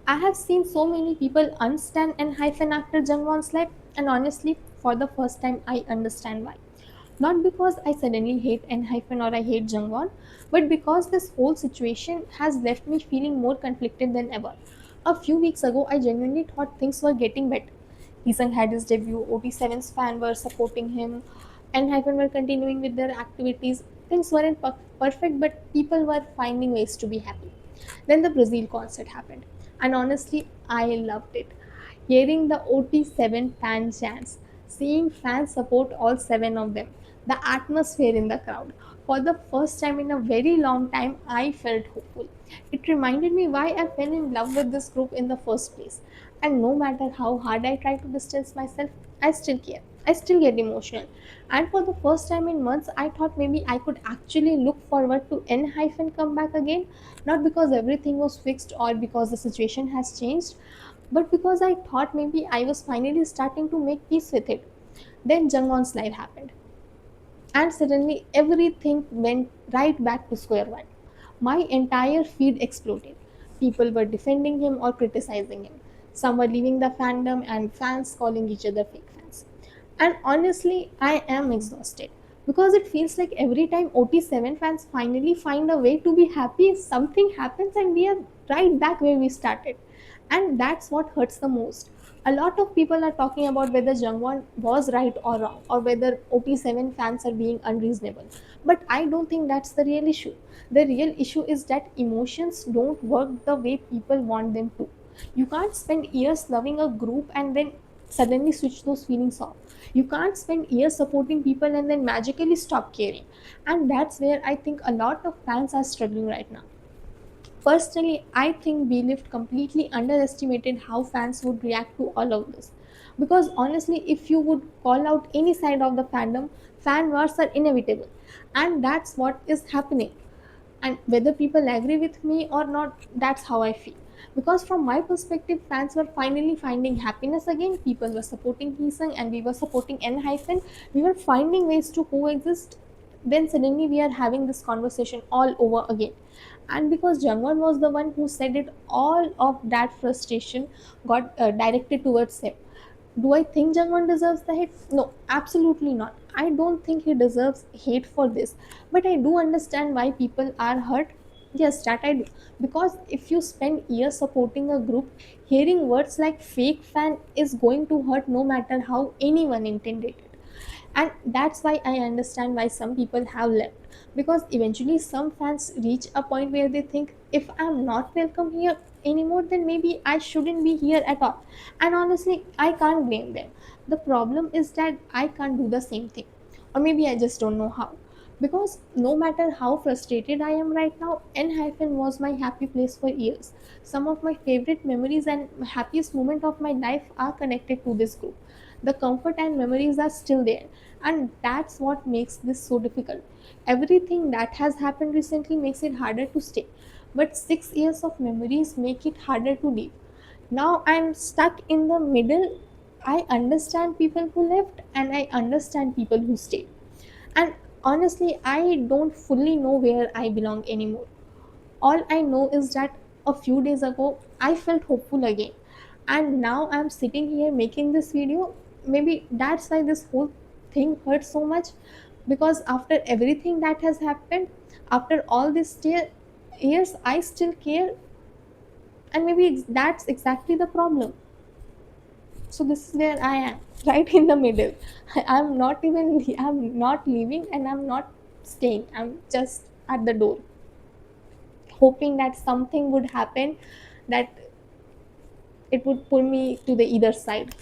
I have seen so many people understand and hyphen after Jungwon's life, and honestly, for the first time, I understand why. Not because I suddenly hate ENHYPEN or I hate Jungwon, but because this whole situation has left me feeling more conflicted than ever. A few weeks ago, I genuinely thought things were getting better. Heesung had his debut, OT7's fan were supporting him, ENHYPEN were continuing with their activities. Things weren't perfect, but people were finding ways to be happy. Then the Brazil concert happened, and honestly, I loved it. Hearing the OT7 fan chants, seeing fans support all seven of them, the atmosphere in the crowd. For the first time in a very long time, I felt hopeful. It reminded me why I fell in love with this group in the first place. And no matter how hard I try to distance myself, I still care. I still get emotional. And for the first time in months, I thought maybe I could actually look forward to N hyphen come back again, not because everything was fixed or because the situation has changed, but because I thought maybe I was finally starting to make peace with it. Then Jungwon's life happened, and suddenly everything went right back to square one. My entire feed exploded. People were defending him or criticizing him. Some were leaving the fandom, and fans calling each other fake fans. And honestly, I am exhausted because it feels like every time OT7 fans finally find a way to be happy, something happens and we are right back where we started. And that's what hurts the most. A lot of people are talking about whether Jungwon was right or wrong, or whether OT7 fans are being unreasonable. But I don't think that's the real issue. The real issue is that emotions don't work the way people want them to. You can't spend years loving a group and then suddenly switch those feelings off. You can't spend years supporting people and then magically stop caring. And that's where I think a lot of fans are struggling right now. Personally, I think we lived completely underestimated how fans would react to all of this. Because honestly, if you would call out any side of the fandom, fan wars are inevitable. And that's what is happening. And whether people agree with me or not, that's how I feel. Because from my perspective, fans were finally finding happiness again. People were supporting Heesung and we were supporting N-Hyphen. We were finding ways to coexist. Then suddenly we are having this conversation all over again. And because Jungwon was the one who said it, all of that frustration got directed towards him. Do I think Jungwon deserves the hate? No, absolutely not. I don't think he deserves hate for this. But I do understand why people are hurt. Yes, that I do. Because if you spend years supporting a group, hearing words like fake fan is going to hurt no matter how anyone intended it. And that's why I understand why some people have left, because eventually some fans reach a point where they think if I'm not welcome here anymore, then maybe I shouldn't be here at all. And honestly, I can't blame them. The problem is that I can't do the same thing, or maybe I just don't know how. Because no matter how frustrated I am right now, N-Hyphen was my happy place for years. Some of my favorite memories and happiest moment of my life are connected to this group. The comfort and memories are still there, and that's what makes this so difficult. Everything that has happened recently makes it harder to stay, but 6 years of memories make it harder to leave. Now I'm stuck in the middle. I understand people who left and I understand people who stayed, and honestly, I don't fully know where I belong anymore. All I know is that a few days ago I felt hopeful again, and now I'm sitting here making this video. Maybe that's why this whole thing hurts so much, because after everything that has happened, after all these years, I still care, and maybe that's exactly the problem. So this is where I am, right in the middle. I'm not leaving and I'm not staying. I'm just at the door, hoping that something would happen, that it would pull me to the either side.